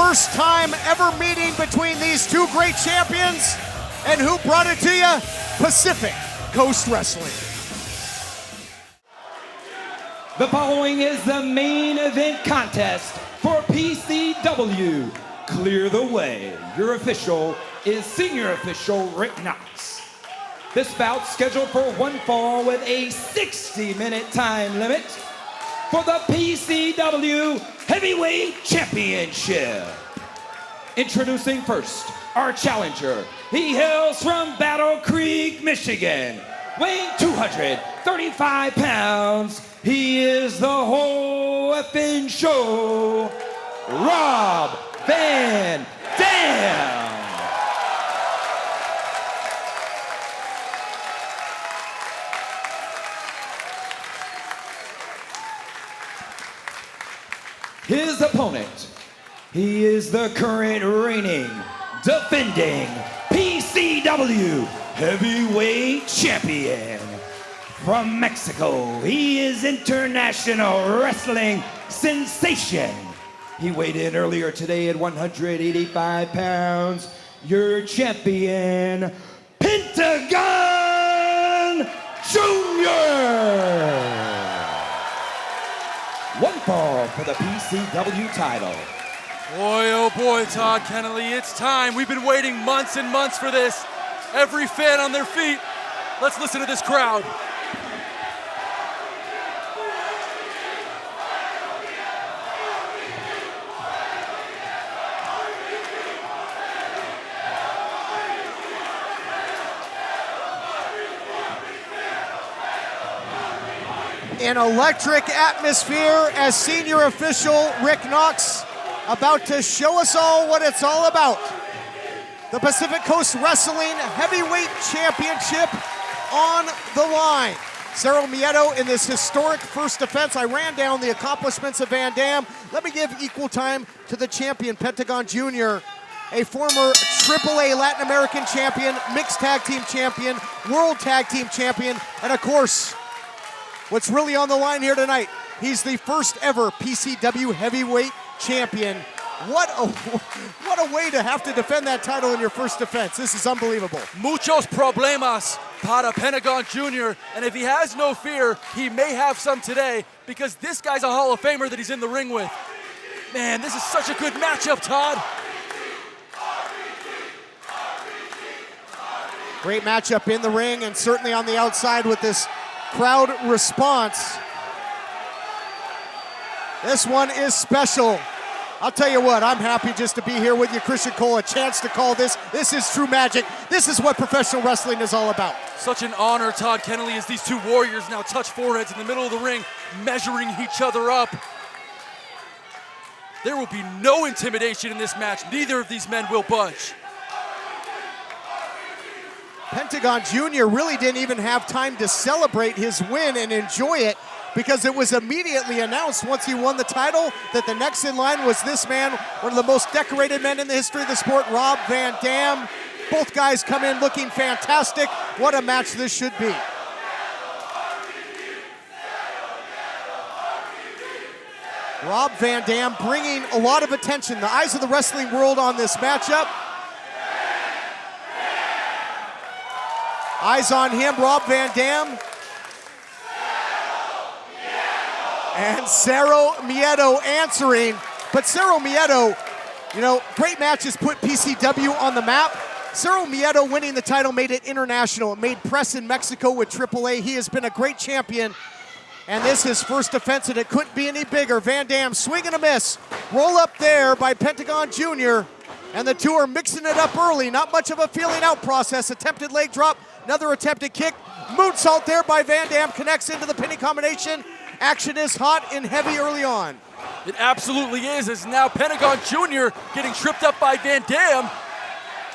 first time ever meeting between these two great champions. And who brought it to you? Pacific Coast Wrestling. The following is the main event contest for PCW. Clear the way. Your official is Senior Official Rick Knox. This bout scheduled for one fall with a 60-minute time limit for the PCW Heavyweight Championship. Introducing first, our challenger. He hails from Battle Creek, Michigan, weighing 235 pounds. He is the whole effing show, Rob Van Dam. His opponent, he is the current reigning, defending PCW Heavyweight Champion. From Mexico, he is international wrestling sensation. He weighed in earlier today at 185 pounds. Your champion, Pentagon Jr. One fall for the PCW title. Boy, oh boy, Todd Kennelly, it's time. We've been waiting months and months for this. Every fan on their feet. Let's listen to this crowd. An electric atmosphere as Senior Official Rick Knox about to show us all what it's all about. The Pacific Coast Wrestling Heavyweight Championship on the line. Cero Miedo in this historic first defense. I ran down the accomplishments of Van Dam. Let me give equal time to the champion, Pentagon Jr., a former AAA Latin American champion, mixed tag team champion, world tag team champion, and of course, what's really on the line here tonight, he's the first ever PCW Heavyweight Champion. What a way to have to defend that title in your first defense. This is unbelievable. Muchos problemas para Pentagon Jr., and if he has no fear, he may have some today because this guy's a Hall of Famer that he's in the ring with. Man, this is such a good matchup, Todd. Great matchup in the ring and certainly on the outside with this crowd response. This one is special. I'll tell you what, I'm happy just to be here with you, Christian Cole, a chance to call this. This is true magic. This is what professional wrestling is all about. Such an honor, Todd Kennelly, as these two warriors now touch foreheads in the middle of the ring, measuring each other up. There will be no intimidation in this match. Neither of these men will budge. Pentagon Jr. really didn't even have time to celebrate his win and enjoy it because it was immediately announced once he won the title that the next in line was this man, one of the most decorated men in the history of the sport, Rob Van Dam. Both guys come in looking fantastic. What a match this should be. Rob Van Dam bringing a lot of attention, the eyes of the wrestling world on this matchup. Eyes on him, Rob Van Dam. And Cero Miedo answering. But Cero Miedo, you know, great matches put PCW on the map. Cero Miedo winning the title made it international. It made press in Mexico with AAA. He has been a great champion. And this is first defense, and it couldn't be any bigger. Van Dam swing and a miss. Roll up there by Pentagon Jr. And the two are mixing it up early. Not much of a feeling out process. Attempted leg drop, another attempted kick. Moonsault there by Van Dam, connects into the pinning combination. Action is hot and heavy early on. It absolutely is, as now Pentagon Jr. getting tripped up by Van Dam.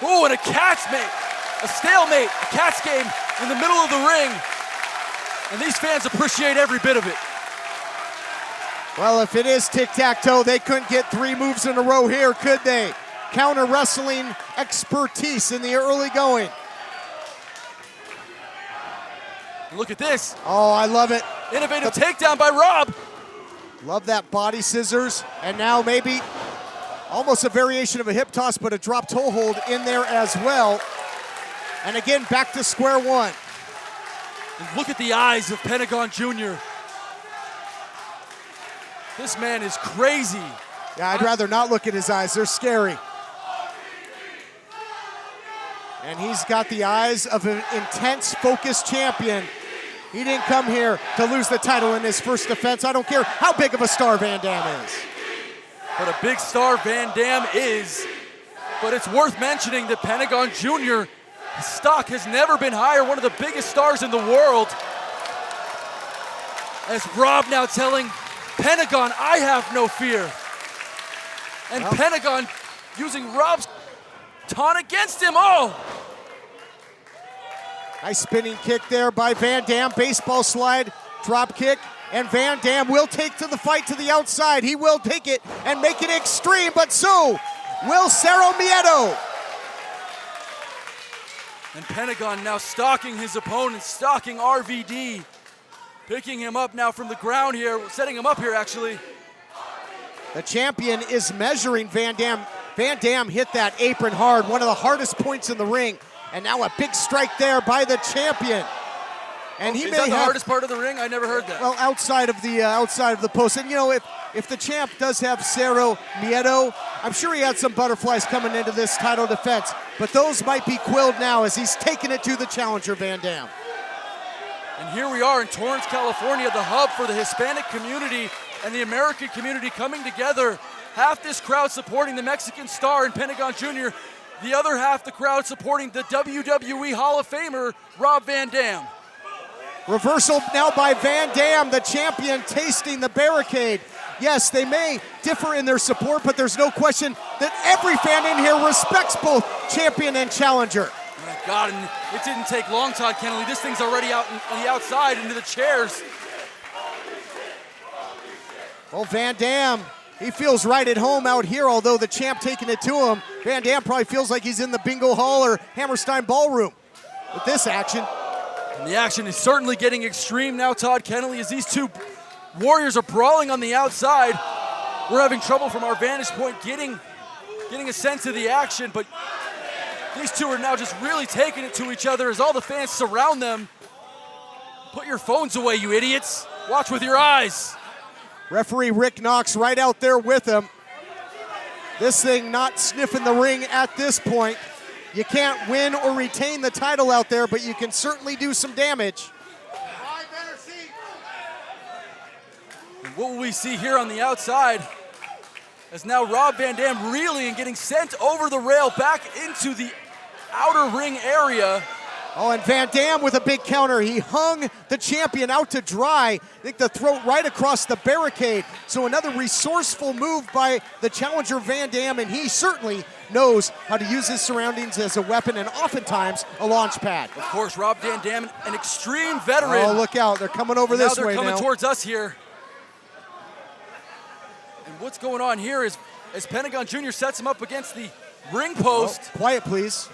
Oh, and a cat's mate, a stalemate, a cat's game in the middle of the ring. And these fans appreciate every bit of it. Well, if it is tic-tac-toe, they couldn't get three moves in a row here, could they? Counter wrestling expertise in the early going. Look at this. Oh, I love it. Innovative takedown by Rob. Love that body scissors. And now maybe Almost a variation of a hip toss, but a drop toe hold in there as well. And again, back to square one. And look at the eyes of Pentagon Jr. This man is crazy. Yeah, I'd rather not look at his eyes. They're scary. And he's got the eyes of an intense, focused champion. He didn't come here to lose the title in his first defense. I don't care how big of a star Van Dam is. But a big star Van Dam is. But it's worth mentioning that Pentagon Jr., his stock has never been higher, one of the biggest stars in the world. As Rob now telling Pentagon, I have no fear. And Pentagon using Rob's taunt against him. Oh! Nice spinning kick there by Van Dam. Baseball slide, drop kick. And Van Dam will take to the fight to the outside. He will take it and make it extreme, but so will Cero Miedo. And Pentagon now stalking his opponent, stalking RVD. Picking him up now from the ground here, setting him up here actually. The champion is measuring Van Dam. Van Dam hit that apron hard, one of the hardest points in the ring. And now a big strike there by the champion. And he is may that the have, hardest part of the ring? I never heard that. well, outside of the post. And you know, if the champ does have Cero Miedo, I'm sure he had some butterflies coming into this title defense. But those might be quilled now as he's taking it to the challenger, Van Dam. And here we are in Torrance, California, the hub for the Hispanic community and the American community coming together. Half this crowd supporting the Mexican star in Pentagon Jr., the other half the crowd supporting the WWE Hall of Famer, Rob Van Dam. Reversal now by Van Dam, the champion tasting the barricade. Yes, they may differ in their support, but there's no question that every fan in here respects both champion and challenger. Oh my God, and it didn't take long, Todd Kennelly. This thing's already out on the outside into the chairs. Well, Van Dam, he feels right at home out here, although the champ taking it to him. Van Dam probably feels like he's in the bingo hall or Hammerstein Ballroom with this action. And the action is certainly getting extreme now, Todd Kennelly, as these two warriors are brawling on the outside. We're having trouble from our vantage point getting a sense of the action, but these two are now just really taking it to each other as all the fans surround them. Put your phones away, you idiots. Watch with your eyes. Referee Rick Knox right out there with him. This thing not sniffing the ring at this point. You can't win or retain the title out there, but you can certainly do some damage. And what will we see here on the outside? As now Rob Van Dam reeling and getting sent over the rail back into the outer ring area. Oh, and Van Dam with a big counter. He hung the champion out to dry. I think the throat right across the barricade. So another resourceful move by the challenger Van Dam, and he certainly knows how to use his surroundings as a weapon and oftentimes a launch pad. Of course, Rob Van Dam, an extreme veteran. Oh, look out. They're coming over this way now. They're coming towards us here. And what's going on here is as Pentagon Jr. sets him up against the ring post. Oh, quiet, please.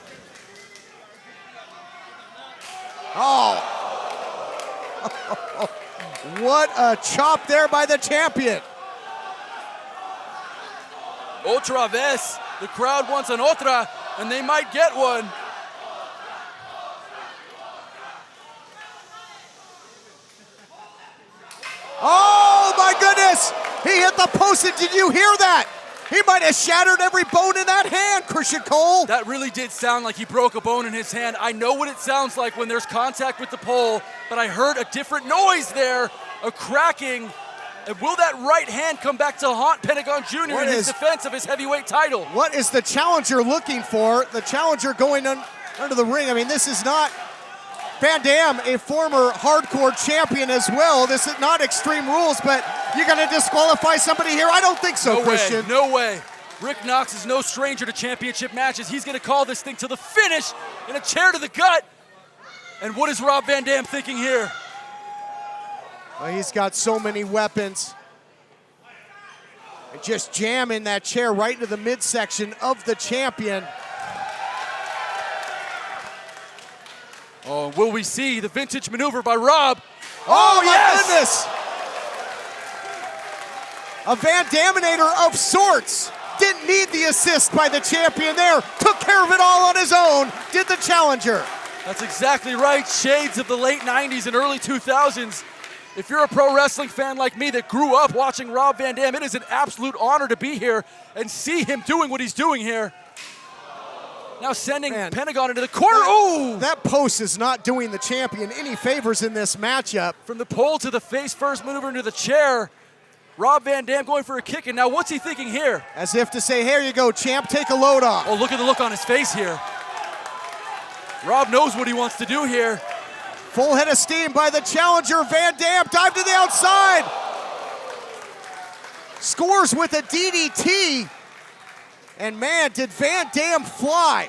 Oh. What a chop there by the champion. Otra vez. The crowd wants an otra, and they might get one. Oh, my goodness. He hit the post, and did you hear that? He might have shattered every bone in that hand, Christian Cole. That really did sound like he broke a bone in his hand. I know what it sounds like when there's contact with the pole, but I heard a different noise there, a cracking. And will that right hand come back to haunt Pentagon Jr. in his defense of his heavyweight title? What is the challenger looking for? The challenger going under the ring. I mean, this is not Van Dam, a former hardcore champion as well. This is not Extreme Rules, but you're going to disqualify somebody here? I don't think so, Christian. No way. Rick Knox is no stranger to championship matches. He's going to call this thing to the finish in a chair to the gut. And what is Rob Van Dam thinking here? Well, he's got so many weapons. And just jamming that chair right into the midsection of the champion. Oh, will we see the vintage maneuver by Rob? Oh, my goodness! A Van Daminator of sorts. Didn't need the assist by the champion there. Took care of it all on his own, did the challenger. That's exactly right. Shades of the late 90s and early 2000s. If you're a pro wrestling fan like me that grew up watching Rob Van Dam, it is an absolute honor to be here and see him doing what he's doing here. Now sending Pentagon into the corner. Oh! That post is not doing the champion any favors in this matchup. From the pole to the face first maneuver into the chair. Rob Van Dam going for a kick, and now what's he thinking here? As if to say, here you go, champ, take a load off. Oh, look at the look on his face here. Rob knows what he wants to do here. Full head of steam by the challenger. Van Dam dive to the outside. Scores with a DDT. And man, did Van Dam fly.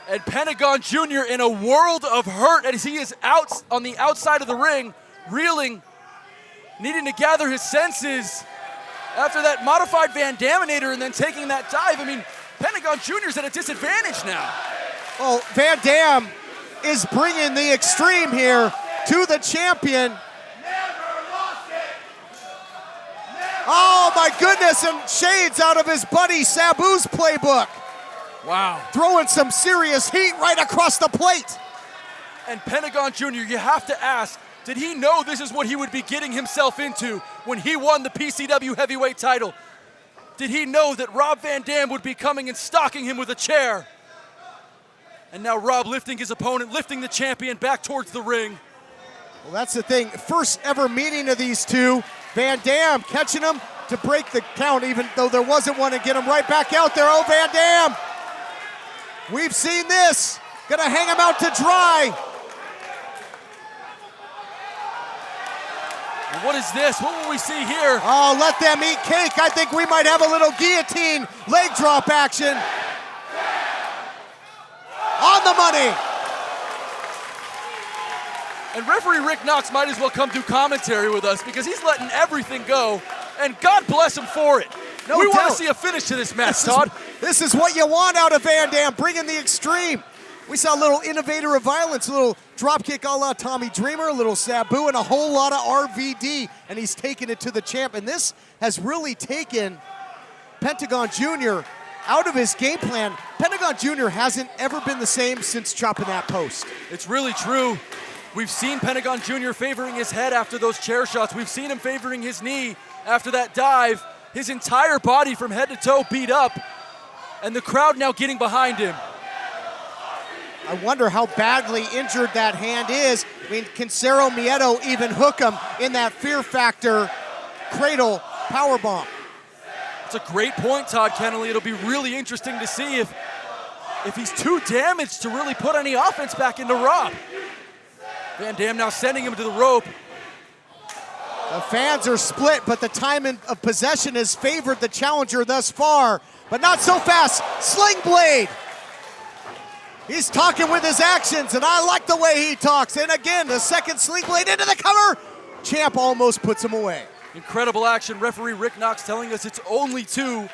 And Pentagon Jr. in a world of hurt as he is out on the outside of the ring, reeling, needing to gather his senses after that modified Van Daminator and then taking that dive. I mean, Pentagon Jr.'s at a disadvantage now. Well, Van Dam is bringing the extreme here to the champion. Oh my goodness, and shades out of his buddy Sabu's playbook. Wow. Throwing some serious heat right across the plate. And Pentagon Jr., you have to ask, did he know this is what he would be getting himself into when he won the PCW heavyweight title? Did he know that Rob Van Dam would be coming and stalking him with a chair? And now Rob lifting his opponent, lifting the champion back towards the ring. Well, that's the thing. First ever meeting of these two. Van Dam catching him to break the count, even though there wasn't one, and get him right back out there. Oh, Van Dam. We've seen this. Gonna hang him out to dry. And what is this? What will we see here? Oh, let them eat cake. I think we might have a little guillotine leg drop action. On the money. And referee Rick Knox might as well come do commentary with us because he's letting everything go, and God bless him for it. No we doubt. want to see a finish to this match, Todd. This is what you want out of Van Dam, bringing the extreme. We saw a little innovator of violence, a little dropkick a la Tommy Dreamer, a little Sabu, and a whole lot of RVD, and he's taking it to the champ. And this has really taken Pentagon Jr. out of his game plan. Pentagon Jr. hasn't ever been the same since chopping that post. It's really true. We've seen Pentagon Jr. favoring his head after those chair shots. We've seen him favoring his knee after that dive. His entire body from head to toe beat up, and the crowd now getting behind him. I wonder how badly injured that hand is. I mean, can Cero Miedo even hook him in that Fear Factor cradle powerbomb? It's a great point, Todd Kennelly. It'll be really interesting to see if he's too damaged to really put any offense back into Rob. Van Dam now sending him to the rope. The fans are split, but the time of possession has favored the challenger thus far, but not so fast. Sling Blade. He's talking with his actions, and I like the way he talks. And again, the second Sling Blade into the cover. Champ almost puts him away. Incredible action. Referee Rick Knox telling us it's only two.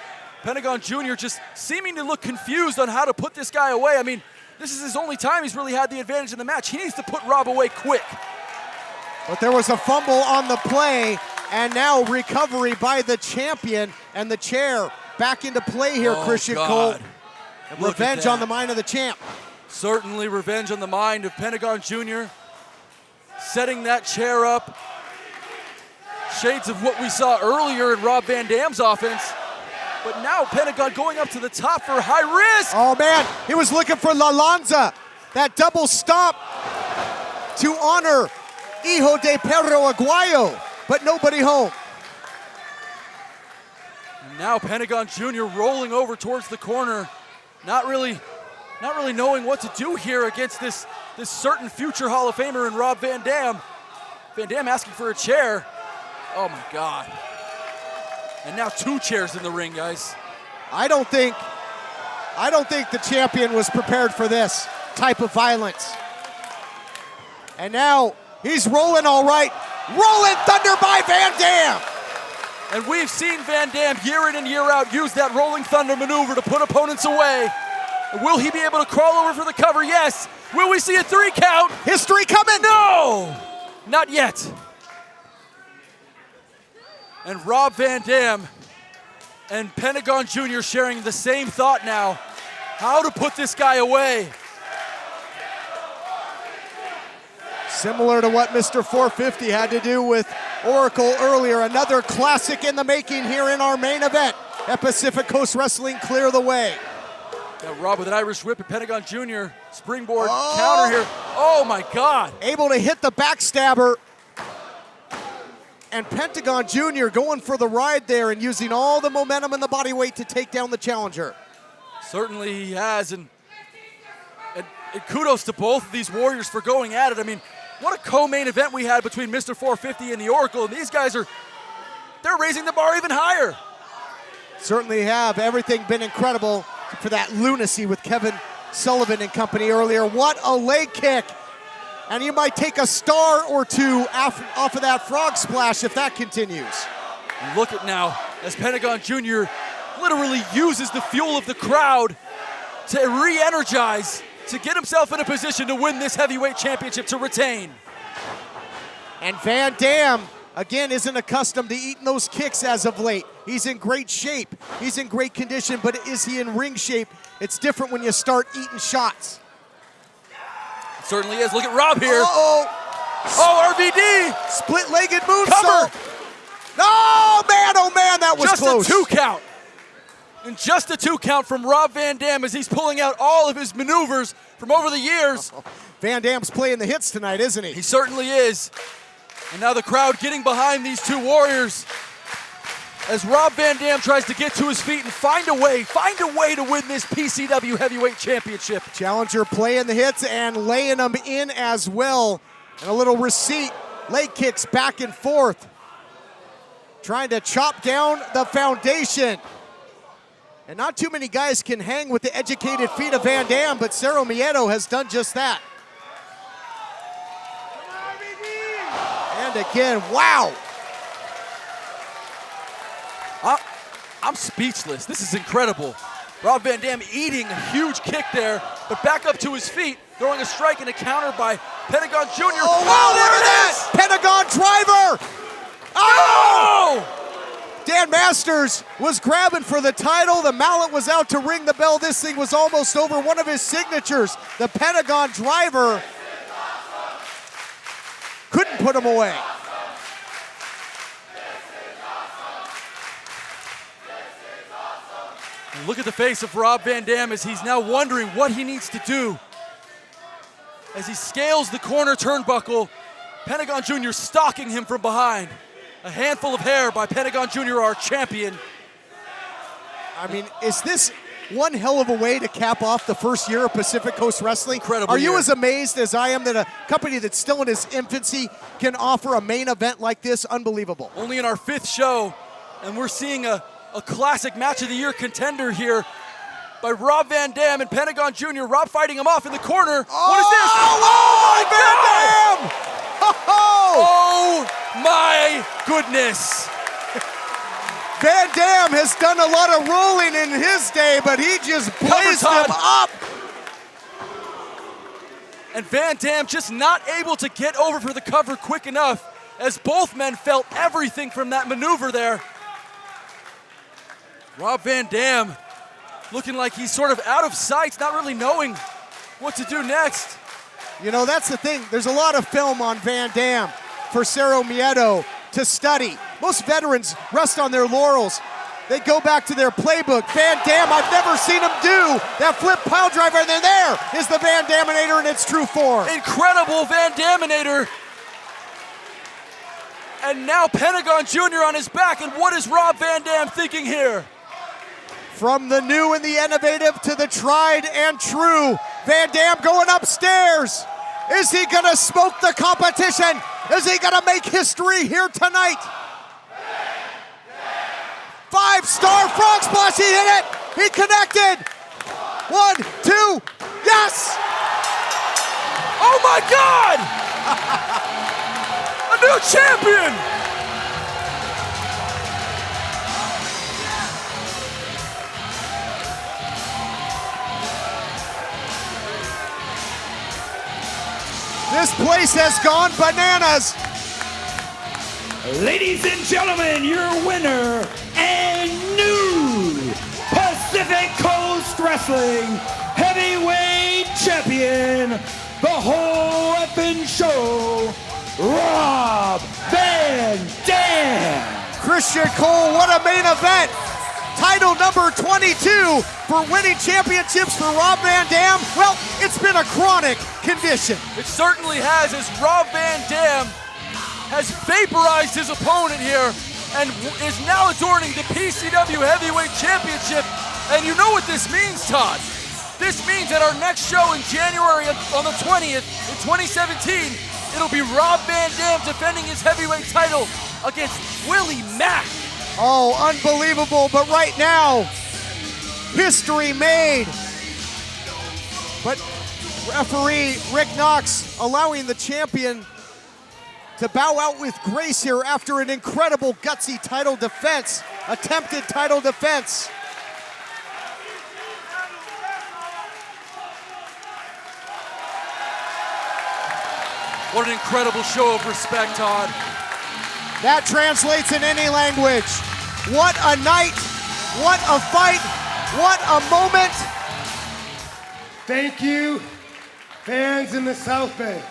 Pentagon Jr. just seeming to look confused on how to put this guy away. I mean, this is his only time he's really had the advantage in the match. He needs to put Rob away quick. But there was a fumble on the play, and now recovery by the champion, and the chair back into play here, Christian Cole. And revenge on the mind of the champ. Certainly revenge on the mind of Pentagon Jr. Setting that chair up. Shades of what we saw earlier in Rob Van Dam's offense. But now Pentagon going up to the top for high risk. Oh man, he was looking for La Lanza. That double stomp to honor Hijo de Pedro Aguayo, but nobody home. And now Pentagon Jr. rolling over towards the corner. Not really knowing what to do here against this certain future Hall of Famer in Rob Van Dam. Van Dam asking for a chair. Oh my God. And now two chairs in the ring, guys. I don't think the champion was prepared for this type of violence. And now he's rolling all right. Rolling Thunder by Van Dam. And we've seen Van Dam year in and year out use that Rolling Thunder maneuver to put opponents away. Will he be able to crawl over for the cover? Yes. Will we see a 3 count? History coming? No, not yet. And Rob Van Dam And Pentagon Jr. sharing the same thought now. How to put this guy away. Similar to what Mr. 450 had to do with Oracle earlier. Another classic in the making here in our main event at Pacific Coast Wrestling. Clear the way. Got Rob with an Irish whip and Pentagon Jr. Springboard counter here. Oh my God. Able to hit the backstabber. And Pentagon Jr. going for the ride there and using all the momentum and the body weight to take down the challenger. Certainly he has, and kudos to both of these warriors for going at it. I mean, what a co-main event we had between Mr. 450 and the Oracle, and these guys they're raising the bar even higher. Certainly have. Everything been incredible for that lunacy with Kevin Sullivan and company earlier. What a leg kick. And you might take a star or two off of that frog splash if that continues. Look at now, as Pentagon Jr. literally uses the fuel of the crowd to re-energize, to get himself in a position to win this heavyweight championship, to retain. And Van Dam, again, isn't accustomed to eating those kicks as of late. He's in great shape, he's in great condition, but is he in ring shape? It's different when you start eating shots. It certainly is. Look at Rob here. Uh-oh. Oh, RVD. Split-legged moonsault. Cover. Oh man, that was close. Just a 2 count. And just a 2 count from Rob Van Dam as he's pulling out all of his maneuvers from over the years. Van Dam's playing the hits tonight, isn't he? He certainly is. And now the crowd getting behind these two warriors as Rob Van Dam tries to get to his feet and find a way to win this PCW Heavyweight Championship. Challenger playing the hits and laying them in as well. And a little receipt, leg kicks back and forth. Trying to chop down the foundation. And not too many guys can hang with the educated feet of Van Dam, but Cero Miedo has done just that. And again, wow. I'm speechless. This is incredible. Rob Van Dam eating a huge kick there, but back up to his feet, throwing a strike and a counter by Pentagon Jr. Oh, wow, there it is! Pentagon driver! Oh! Dan Masters was grabbing for the title. The mallet was out to ring the bell. This thing was almost over. One of his signatures, the Pentagon driver, couldn't put him away. And look at the face of Rob Van Dam as he's now wondering what he needs to do. As he scales the corner turnbuckle, Pentagon Jr. stalking him from behind. A handful of hair by Pentagon Jr., our champion. I mean, is this one hell of a way to cap off the first year of Pacific Coast Wrestling? Incredible. Are you year. as amazed as I am that a company that's still in its infancy can offer a main event like this? Unbelievable. Only in our 5th show, and we're seeing a classic match of the year contender here by Rob Van Dam and Pentagon Jr. Rob fighting him off in the corner. Oh, what is this? Oh, Van Dam! Oh my goodness. Van Dam has done a lot of rolling in his day, but he just blazed him up. And Van Dam just not able to get over for the cover quick enough as both men felt everything from that maneuver there. Rob Van Dam looking like he's sort of out of sight, not really knowing what to do next. You know, that's the thing. There's a lot of film on Van Dam for Cero Miedo to study. Most veterans rest on their laurels. They go back to their playbook. Van Dam, I've never seen him do that flip pile driver, and then there is the Van Daminator in its true form. Incredible Van Daminator. And now Pentagon Jr. on his back, and what is Rob Van Dam thinking here? From the new and the innovative to the tried and true, Van Dam going upstairs. Is he gonna smoke the competition? Is he gonna make history here tonight? 5-star frog splash, he hit it! He connected! 1, 2, yes! Oh my God! A new champion! This place has gone bananas. Ladies and gentlemen, your winner and new Wrestling Heavyweight Champion, the whole effing show, Rob Van Dam. Christian Cole, what a main event. Title number 22 for winning championships for Rob Van Dam. Well, it's been a chronic condition. It certainly has, as Rob Van Dam has vaporized his opponent here and is now adorning the PCW Heavyweight Championship. And you know what this means, Todd. This means that our next show in January on the 20th in 2017, it'll be Rob Van Dam defending his heavyweight title against Willie Mack. Oh, unbelievable, but right now, history made. But referee Rick Knox allowing the champion to bow out with grace here after an incredible gutsy title defense, attempted title defense. What an incredible show of respect, Todd. That translates in any language. What a night, what a fight, what a moment. Thank you, fans in the South Bay.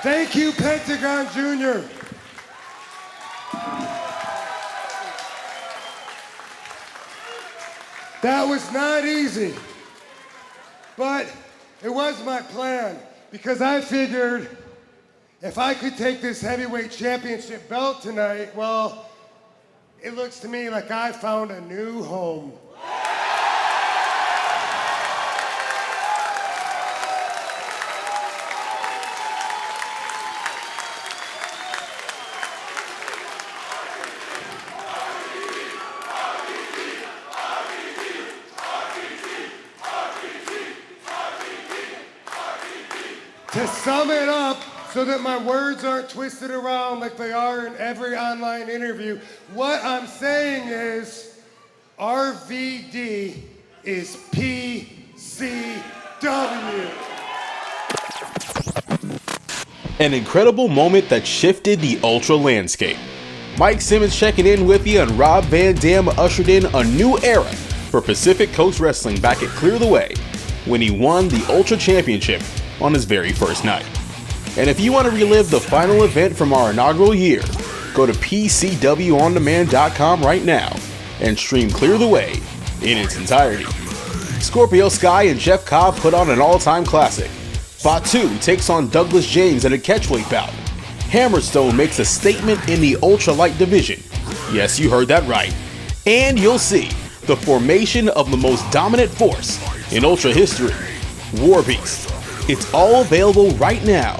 Thank you, Pentagon Jr. That was not easy, but it was my plan because I figured if I could take this heavyweight championship belt tonight, well, it looks to me like I found a new home. To sum it up, so that my words aren't twisted around like they are in every online interview, what I'm saying is RVD is PCW. An incredible moment that shifted the Ultra landscape. Mike Simmons checking in with you, and Rob Van Dam ushered in a new era for Pacific Coast Wrestling back at Clear the Way when he won the Ultra Championship on his very first night. And if you want to relive the final event from our inaugural year, go to PCWOnDemand.com right now and stream Clear the Way in its entirety. Scorpio Sky and Jeff Cobb put on an all-time classic. Fatu takes on Douglas James in a catchweight bout. Hammerstone makes a statement in the ultralight division. Yes, you heard that right. And you'll see the formation of the most dominant force in Ultra history, War Beast. It's all available right now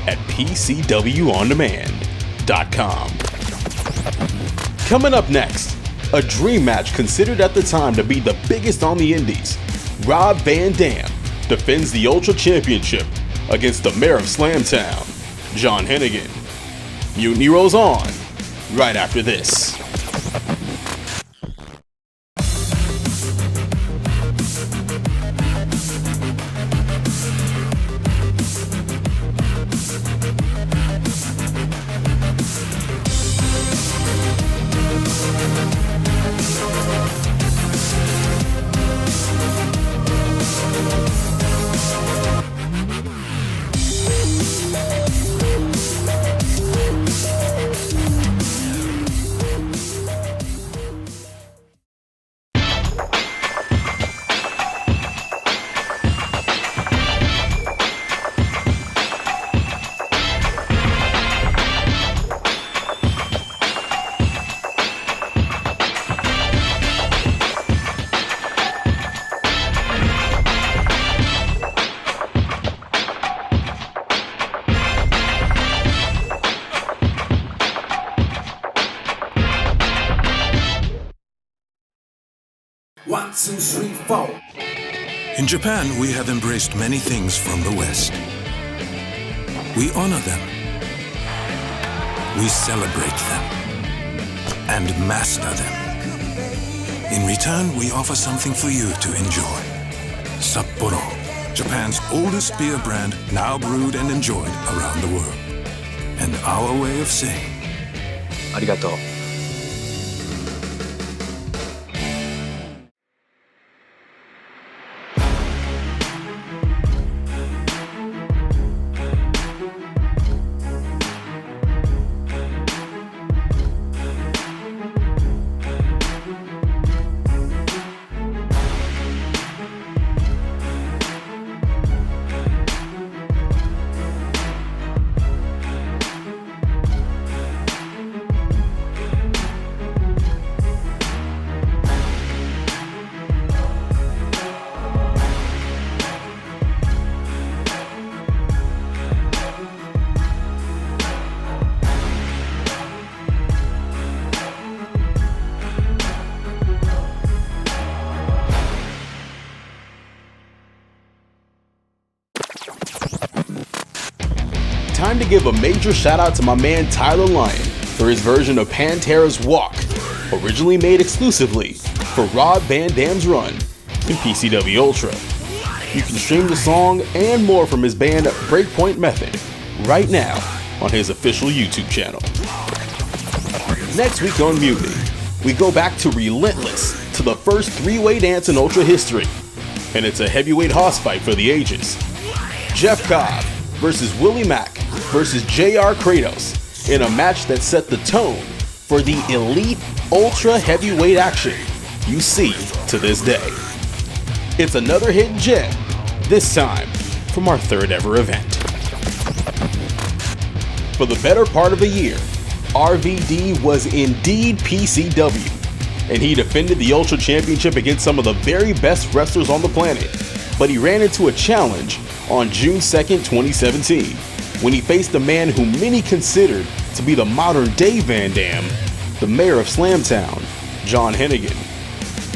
at PCWOnDemand.com. Coming up next, a dream match considered at the time to be the biggest on the indies. Rob Van Dam defends the Ultra Championship against the mayor of Slamtown, John Hennigan. Mutiny rolls on right after this. In Japan, we have embraced many things from the West. We honor them. We celebrate them. And master them. In return, we offer something for you to enjoy. Sapporo, Japan's oldest beer brand, now brewed and enjoyed around the world. And our way of saying, Arigato. time to give a major shout out to my man Tyler Lyon for his version of Pantera's Walk, originally made exclusively for Rob Van Dam's run in PCW Ultra. You can stream the song and more from his band Breakpoint Method right now on his official YouTube channel. Next week on Mutiny, we go back to Relentless, to the first three-way dance in Ultra history, and it's a heavyweight hoss fight for the ages. Jeff Cobb versus Willie Mack versus JR Kratos in a match that set the tone for the elite ultra heavyweight action you see to this day. It's another hidden gem, this time from our third ever event. For the better part of a year, RVD was indeed PCW, and he defended the Ultra Championship against some of the very best wrestlers on the planet, but he ran into a challenge on June 2nd, 2017, when he faced a man who many considered to be the modern day Van Dam, the mayor of Slamtown, John Hennigan.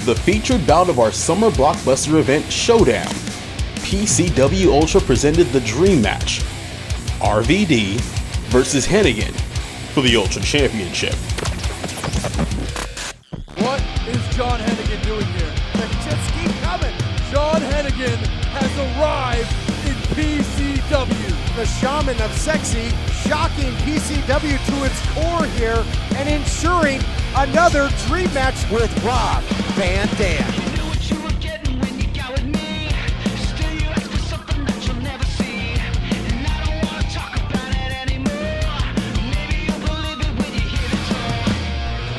The featured bout of our summer blockbuster event Showdown, PCW Ultra presented the dream match, RVD versus Hennigan for the Ultra Championship. What is John Hennigan doing here? The chips keep coming. John Hennigan has arrived in PCW. The shaman of sexy, shocking PCW to its core here and ensuring another dream match with Rob Van Dam.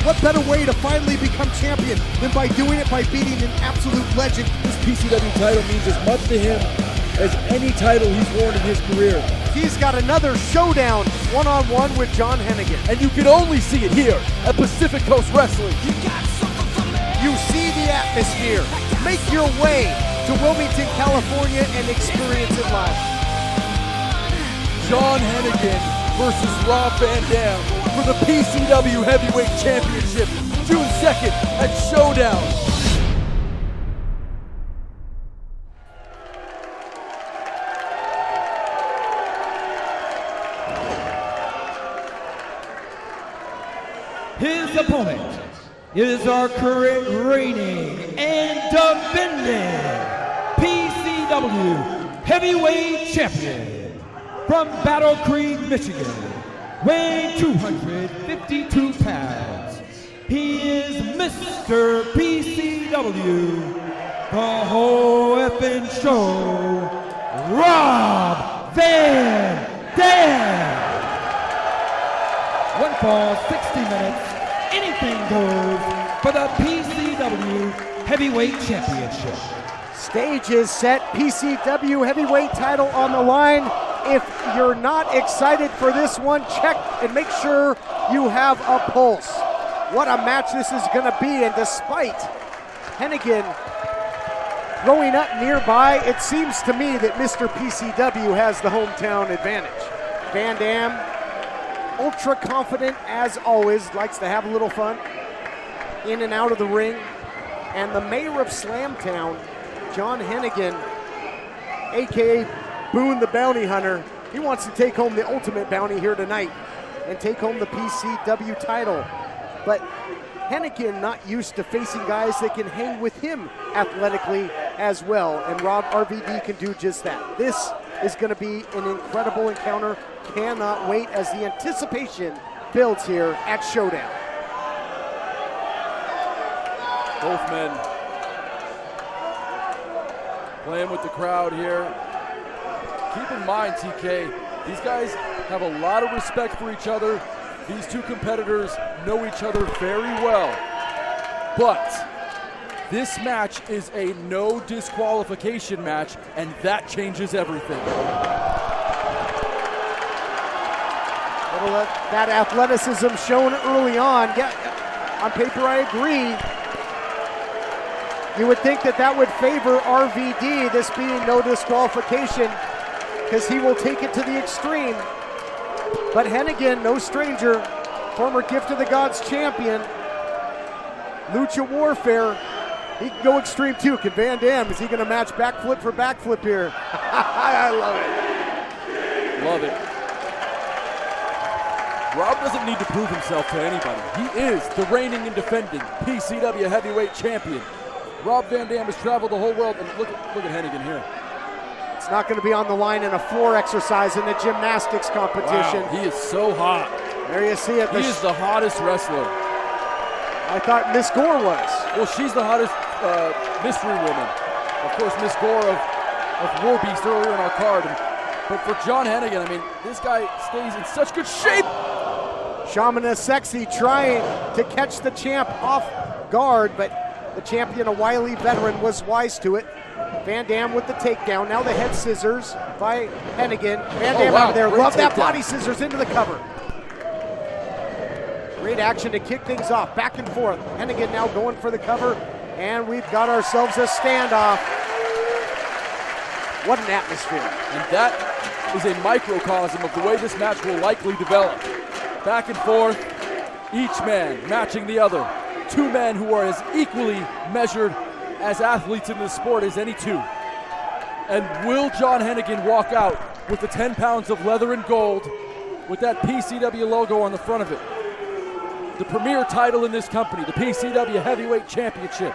What better way to finally become champion than by doing it by beating an absolute legend? This PCW title means as much to him as any title he's worn in his career. He's got another showdown one-on-one with John Hennigan. And you can only see it here at Pacific Coast Wrestling. You see the atmosphere. Make your way to Wilmington, California and experience it live. John Hennigan versus Rob Van Dam for the PCW Heavyweight Championship, June 2nd at Showdown. His opponent is our current reigning and defending PCW Heavyweight Champion from Battle Creek, Michigan, weighing 252 pounds. He is Mr. PCW, the whole effing show, Rob Van Dam. One fall, 60 minutes, anything goes for the PCW Heavyweight Championship. Stage is set, PCW Heavyweight title on the line. If you're not excited for this one, check and make sure you have a pulse. What a match this is gonna be, and despite Hennigan growing up nearby, it seems to me that Mr. PCW has the hometown advantage. Van Dam, ultra confident as always, likes to have a little fun in and out of the ring. And the mayor of Slamtown, John Hennigan, AKA Boone the Bounty Hunter, he wants to take home the ultimate bounty here tonight and take home the PCW title. But Hennigan not used to facing guys that can hang with him athletically as well, and Rob RVD can do just that. This is going to be an incredible encounter. Cannot wait as the anticipation builds here at Showdown. Both men playing with the crowd here. Keep in mind, TK, these guys have a lot of respect for each other. These two competitors know each other very well. But this match is a no disqualification match, and that changes everything. Well, that athleticism shown early on, yeah, on paper I agree. You would think that that would favor RVD, this being no disqualification, because he will take it to the extreme. But Hennigan, no stranger, former Gift of the Gods champion, Lucha Warfare, he can go extreme too. Can Van Dam, is he going to match backflip for backflip here? I love it. Love it. Rob doesn't need to prove himself to anybody. He is the reigning and defending PCW heavyweight champion. Rob Van Dam has traveled the whole world, and look at Hennigan here. It's not going to be on the line in a floor exercise in the gymnastics competition. Wow, he is so hot. There you see it. He is the hottest wrestler. I thought Miss Gore was. Well, she's the hottest mystery woman. Of course, Miss Gore of War Beast earlier in our card. But for John Hennigan, I mean, this guy stays in such good shape. Shamana Sexy trying to catch the champ off guard, but the champion, a wily veteran, was wise to it. Van Dam with the takedown. Now the head scissors by Hennigan. Van Dam out of there. Love that body scissors into the cover. Great action to kick things off. Back and forth. Hennigan now going for the cover. And we've got ourselves a standoff. What an atmosphere. And that is a microcosm of the way this match will likely develop. Back and forth, each man matching the other. Two men who are as equally measured as athletes in this sport as any two. And will John Hennigan walk out with the 10 pounds of leather and gold with that PCW logo on the front of it? The premier title in this company, the PCW Heavyweight Championship.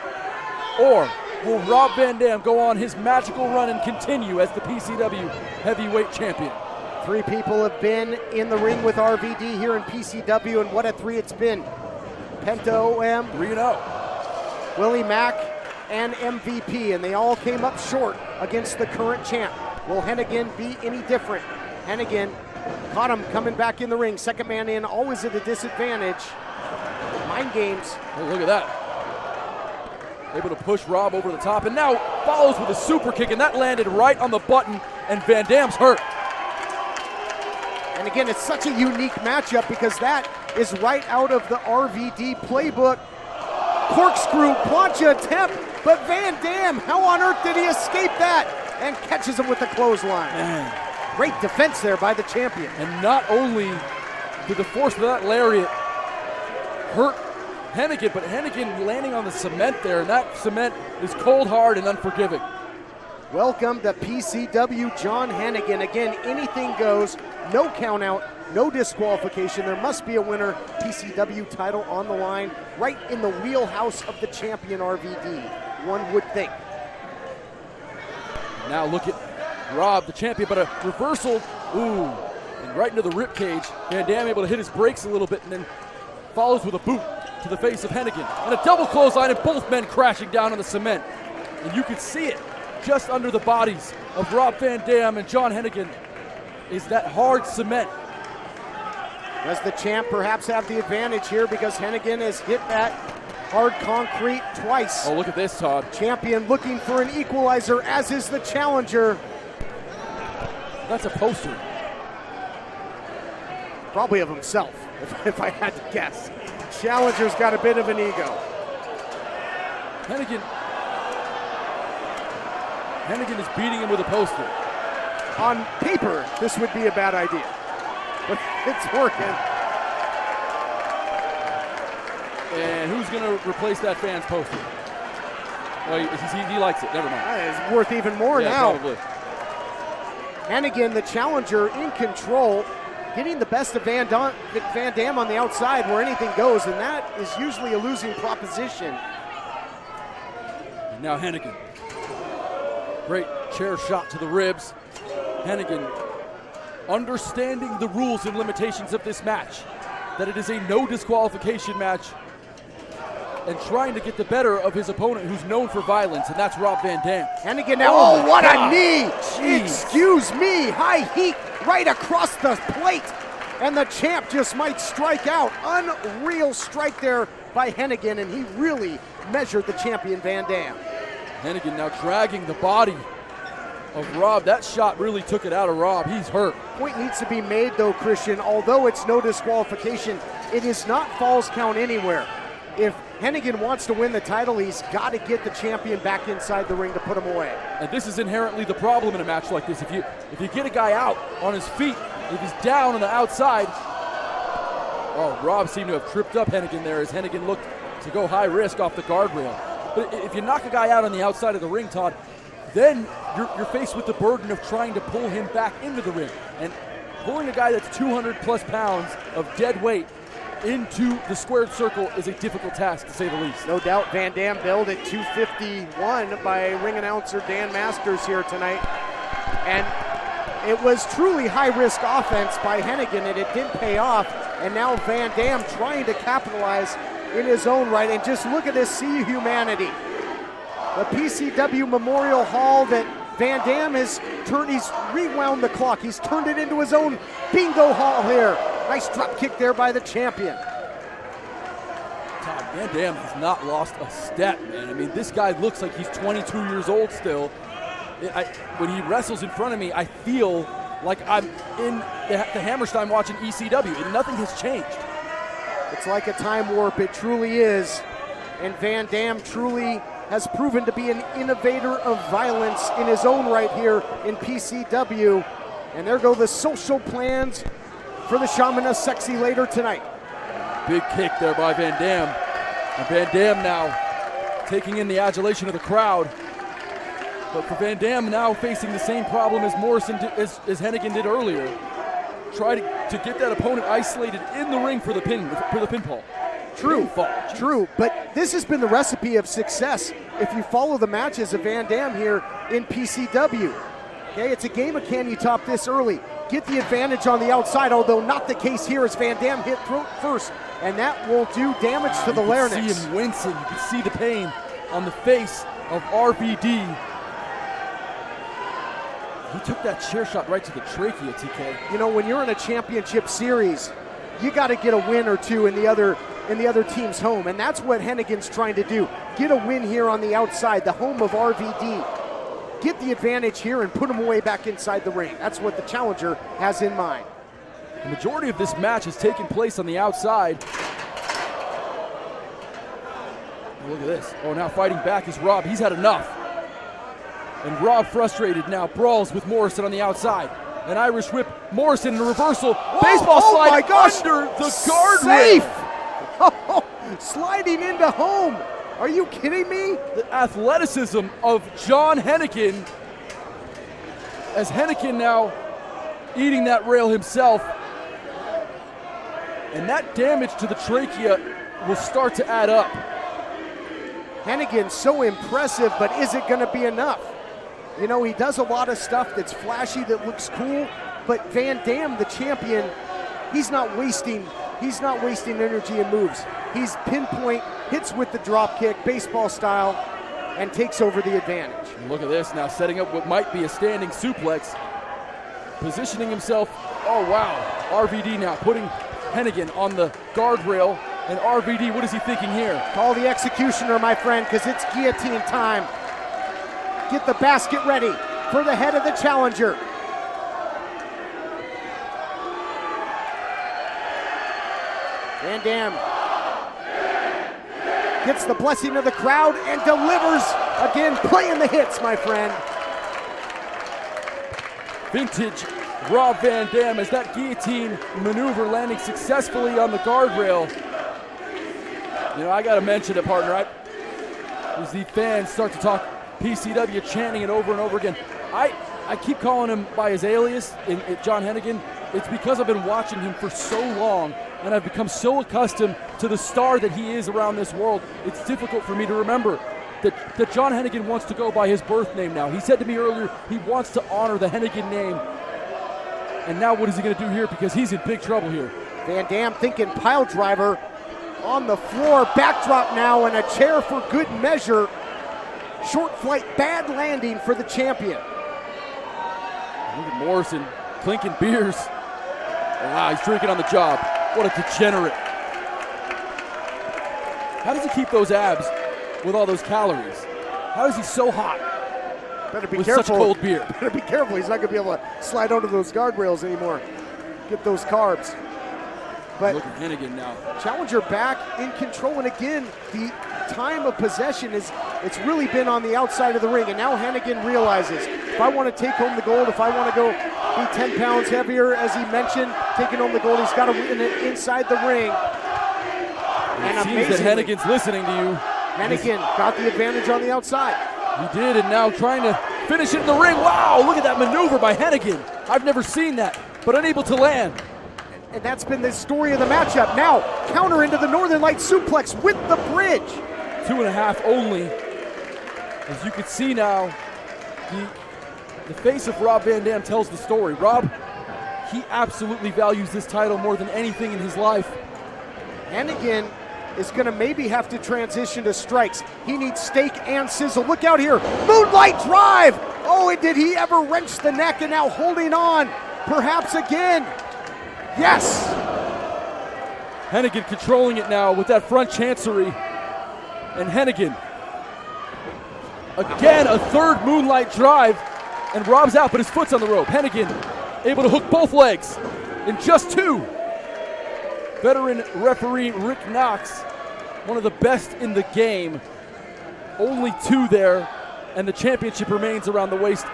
Or will Rob Van Dam go on his magical run and continue as the PCW Heavyweight Champion? Three people have been in the ring with RVD here in PCW, and what a three it's been. Penta OM, 3-0. Willie Mack, and MVP, and they all came up short against the current champ. Will Hennigan be any different? Hennigan caught him coming back in the ring. Second man in, always at a disadvantage. Mind games. Oh, look at that. Able to push Rob over the top, and now follows with a super kick, and that landed right on the button, and Van Dam's hurt. And again, it's such a unique matchup because that is right out of the RVD playbook. Corkscrew, plancha attempt, but Van Dam, how on earth did he escape that? And catches him with the clothesline. Man. Great defense there by the champion. And not only did the force of that lariat hurt Hennigan, but Hennigan landing on the cement there, and that cement is cold, hard, and unforgiving. Welcome to PCW John Hennigan. Again, anything goes, no count out, no disqualification. There must be a winner. PCW title on the line, right in the wheelhouse of the champion RVD, one would think. Now look at Rob, the champion, but a reversal, ooh, and right into the ribcage. Van Dam able to hit his brakes a little bit and then follows with a boot to the face of Hennigan. And a double clothesline, and both men crashing down on the cement. And you can see it just under the bodies of Rob Van Dam and John Hennigan is that hard cement. Does the champ perhaps have the advantage here because Hennigan has hit that hard concrete twice? Oh, look at this, Todd. Champion looking for an equalizer, as is the challenger. That's a poster. Probably of himself, if I had to guess. Challenger's got a bit of an ego. Hennigan is beating him with a poster. On paper, this would be a bad idea, but it's working. And who's going to replace that fan's poster? Well, he likes it. Never mind. It's worth even more now. Probably. Hennigan, the challenger, in control, getting the best of Van Dam on the outside where anything goes, and that is usually a losing proposition. And now Hennigan. Great chair shot to the ribs. Hennigan understanding the rules and limitations of this match, that it is a no disqualification match, and trying to get the better of his opponent who's known for violence, and that's Rob Van Dam. Hennigan now, oh what God. A knee! Jeez. Excuse me, high heat right across the plate, and the champ just might strike out. Unreal strike there by Hennigan, and he really measured the champion Van Dam. Hennigan now dragging the body of Rob. That shot really took it out of Rob. He's hurt. Point needs to be made though, Christian. Although it's no disqualification, it is not falls count anywhere. If Hennigan wants to win the title, he's got to get the champion back inside the ring to put him away. And this is inherently the problem in a match like this. If you get a guy out on his feet, if he's down on the outside, oh, Rob seemed to have tripped up Hennigan there as Hennigan looked to go high risk off the guardrail. But if you knock a guy out on the outside of the ring, Todd, then you're faced with the burden of trying to pull him back into the ring. And pulling a guy that's 200 plus pounds of dead weight into the squared circle is a difficult task, to say the least. No doubt Van Dam billed at 251 by ring announcer Dan Masters here tonight. And it was truly high-risk offense by Hennigan, and it did pay off. And now Van Dam trying to capitalize in his own right. And just look at this sea humanity. The PCW Memorial Hall that Van Dam has turned, he's rewound the clock. He's turned it into his own bingo hall here. Nice drop kick there by the champion. Todd, Van Dam has not lost a step, man. I mean, this guy looks like he's 22 years old still. When he wrestles in front of me, I feel like I'm in the Hammerstein watching ECW, and nothing has changed. It's like a time warp, it truly is. And Van Dam truly has proven to be an innovator of violence in his own right here in PCW. And there go the social plans for the Shaman Sexy later tonight. Big kick there by Van Dam. And Van Dam now taking in the adulation of the crowd. But for Van Dam now facing the same problem as Morrison as Hennigan did earlier. Try to get that opponent isolated in the ring for the pinfall. True, but this has been the recipe of success if you follow the matches of Van Dam here in PCW. Okay, it's a game of can you top this early. Get the advantage on the outside, although not the case here as Van Dam hit throat first, and that will do damage to the larynx. You can see him wincing, you can see the pain on the face of RVD. He took that chair shot right to the trachea, TK. You know, when you're in a championship series, you got to get a win or two in the other team's home, and that's what Hennigan's trying to do. Get a win here on the outside, the home of RVD. Get the advantage here and put him away back inside the ring. That's what the challenger has in mind. The majority of this match has taken place on the outside. Look at this. Oh, now fighting back is Rob. He's had enough. And Rob, frustrated now, brawls with Morrison on the outside. An Irish whip, Morrison in a reversal. Baseball slide my gosh. under the guardrail. Safe! Oh, sliding into home. Are you kidding me? The athleticism of John Hennigan, as Hennigan now eating that rail himself. And that damage to the trachea will start to add up. Hennigan so impressive, but is it going to be enough? You know, he does a lot of stuff that's flashy, that looks cool, but Van Dam, the champion, he's not wasting energy and moves. He's pinpoint, hits with the drop kick, baseball style, and takes over the advantage. Look at this now, setting up what might be a standing suplex, positioning himself. Oh wow, RVD now putting Hennigan on the guardrail, and RVD, what is he thinking here? Call the executioner, my friend, because it's guillotine time. Get the basket ready for the head of the challenger. Van Dam gets the blessing of the crowd and delivers again, playing the hits, my friend. Vintage Rob Van Dam as that guillotine maneuver landing successfully on the guardrail. You know, I gotta mention it, partner. As the fans start to talk PCW, chanting it over and over again. I keep calling him by his alias, John Hennigan. It's because I've been watching him for so long, and I've become so accustomed to the star that he is around this world. It's difficult for me to remember that John Hennigan wants to go by his birth name now. He said to me earlier he wants to honor the Hennigan name. And now what is he going to do here? Because he's in big trouble here. Van Dam thinking pile driver on the floor. Backdrop now and a chair for good measure. Short flight, bad landing for the champion. Look at Morrison clinking beers. Wow, he's drinking on the job. What a degenerate. How does he keep those abs with all those calories? How is he so hot? Better be with careful. Such cold beer. Better be careful. He's not going to be able to slide under those guardrails anymore. Get those carbs. But look at Hennigan now. Challenger back in control, and again, the time of possession it's really been on the outside of the ring, and now Hennigan realizes, if I want to take home the gold, if I want to go be 10 pounds heavier, as he mentioned, taking home the gold, he's got to win it inside the ring. And it seems that Hennigan's listening to you. Hennigan got the advantage on the outside. He did, and now trying to finish it in the ring. Wow, look at that maneuver by Hennigan. I've never seen that. but unable to land. And that's been the story of the matchup. Now, counter into the Northern Light suplex with the bridge. 2.5 only. As you can see now, the face of Rob Van Dam tells the story. Rob, he absolutely values this title more than anything in his life. Hennigan is gonna maybe have to transition to strikes. He needs steak and sizzle. Look out here, Moonlight Drive! Oh, and did he ever wrench the neck, and now holding on, perhaps again. Yes! Hennigan controlling it now with that front chancery. And Hennigan, again, a third Moonlight Drive, and Rob's out, but his foot's on the rope. Hennigan able to hook both legs in just 2. Veteran referee Rick Knox, one of the best in the game. Only 2 there, and the championship remains around the waist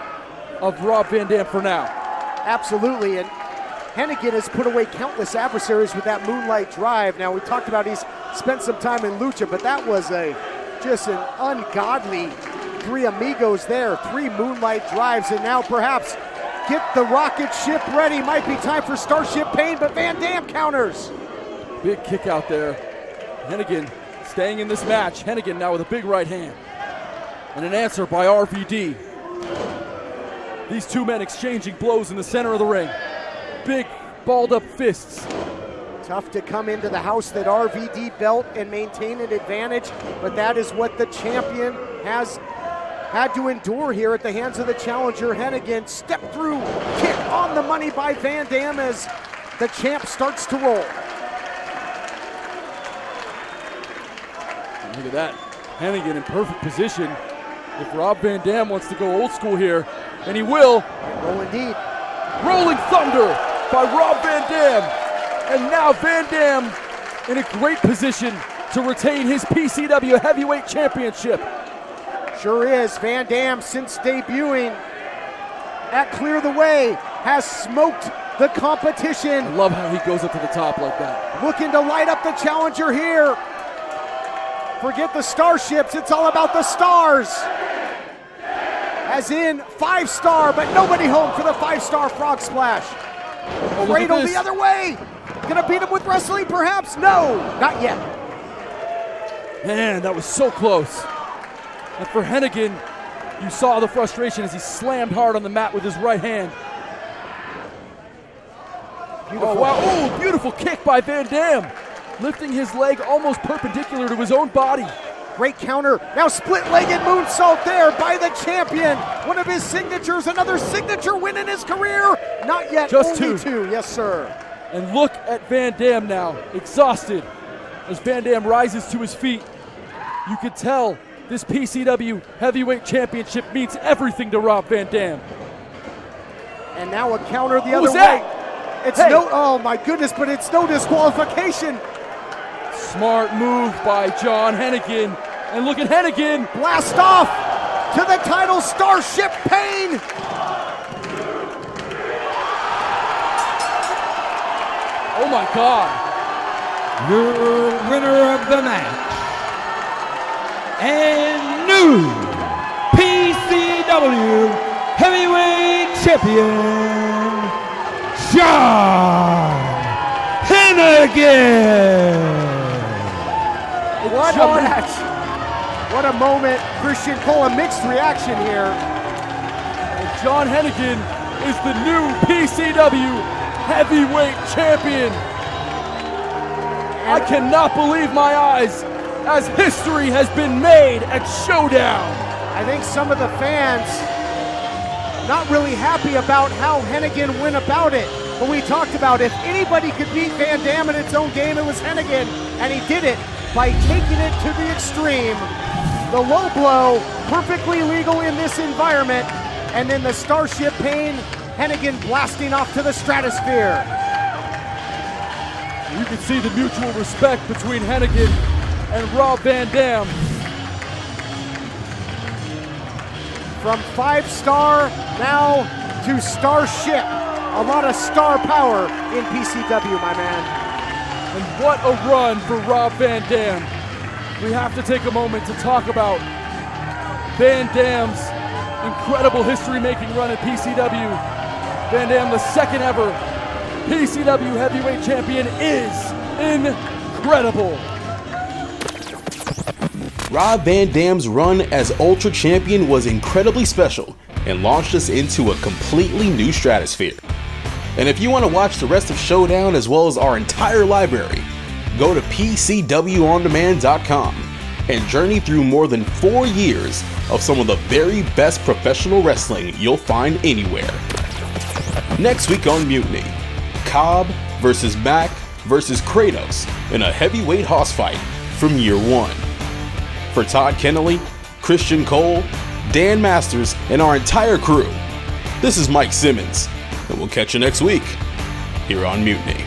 of Rob Van Dam for now. Absolutely, and Hennigan has put away countless adversaries with that Moonlight Drive. Now, we talked about he's spent some time in Lucha, but that was just an ungodly 3 amigos there, 3 Moonlight Drives, and now perhaps get the rocket ship ready. Might be time for Starship Pain, but Van Dam counters. Big kick out there. Hennigan staying in this match. Hennigan now with a big right hand. And an answer by RVD. These 2 men exchanging blows in the center of the ring. Big balled up fists. Tough to come into the house that RVD belt and maintain an advantage, but that is what the champion has had to endure here at the hands of the challenger. Hennigan, step through kick on the money by Van Dam as the champ starts to roll. Look at that. Hennigan in perfect position. If Rob Van Dam wants to go old school here, and he will. Oh, indeed. Rolling Thunder by Rob Van Dam. And now Van Dam in a great position to retain his PCW Heavyweight Championship. Sure is. Van Dam, since debuting at Clear the Way, has smoked the competition. I love how he goes up to the top like that. Looking to light up the challenger here. Forget the starships, it's all about the stars. As in 5-star, but nobody home for the 5-star frog splash. Cradle the other way. Gonna beat him with wrestling perhaps? No, not yet. Man, that was so close. And for Hennigan, you saw the frustration as he slammed hard on the mat with his right hand. Beautiful. Oh, wow. Oh, beautiful kick by Van Dam. Lifting his leg almost perpendicular to his own body. Great counter. Now split-legged moonsault there by the champion. One of his signatures, another signature win in his career. Not yet, just only 2. 2. Yes, sir. And look at Van Dam now, exhausted. As Van Dam rises to his feet, you can tell this PCW Heavyweight Championship means everything to Rob Van Dam. And now a counter the other way. That? It's oh my goodness, but it's no disqualification. Smart move by John Hennigan. And look at Hennigan. Blast off to the title, Starship Pain. Oh my God. Your winner of the match and new PCW Heavyweight Champion, John Hennigan. What a match. What a moment. Christian Cole, a mixed reaction here. And John Hennigan is the new PCW Heavyweight Champion. I cannot believe my eyes as history has been made at Showdown. I think some of the fans not really happy about how Hennigan went about it. But we talked about if anybody could beat Van Dam in its own game, it was Hennigan. And he did it by taking it to the extreme. The low blow, perfectly legal in this environment. And then the Starship Pain, Hennigan blasting off to the stratosphere. You can see the mutual respect between Hennigan and Rob Van Dam. From 5-star now to Starship. A lot of star power in PCW, my man. And what a run for Rob Van Dam. We have to take a moment to talk about Van Dam's incredible history-making run at PCW. Van Dam, the second ever PCW Heavyweight Champion is incredible. Rob Van Dam's run as Ultra Champion was incredibly special and launched us into a completely new stratosphere. And if you want to watch the rest of Showdown as well as our entire library, go to PCWOnDemand.com and journey through more than 4 years of some of the very best professional wrestling you'll find anywhere. Next week on Mutiny, Cobb versus Mac versus Kratos in a heavyweight hoss fight from year one. For Todd Kennelly, Christian Cole, Dan Masters, and our entire crew, this is Mike Simmons, and we'll catch you next week here on Mutiny.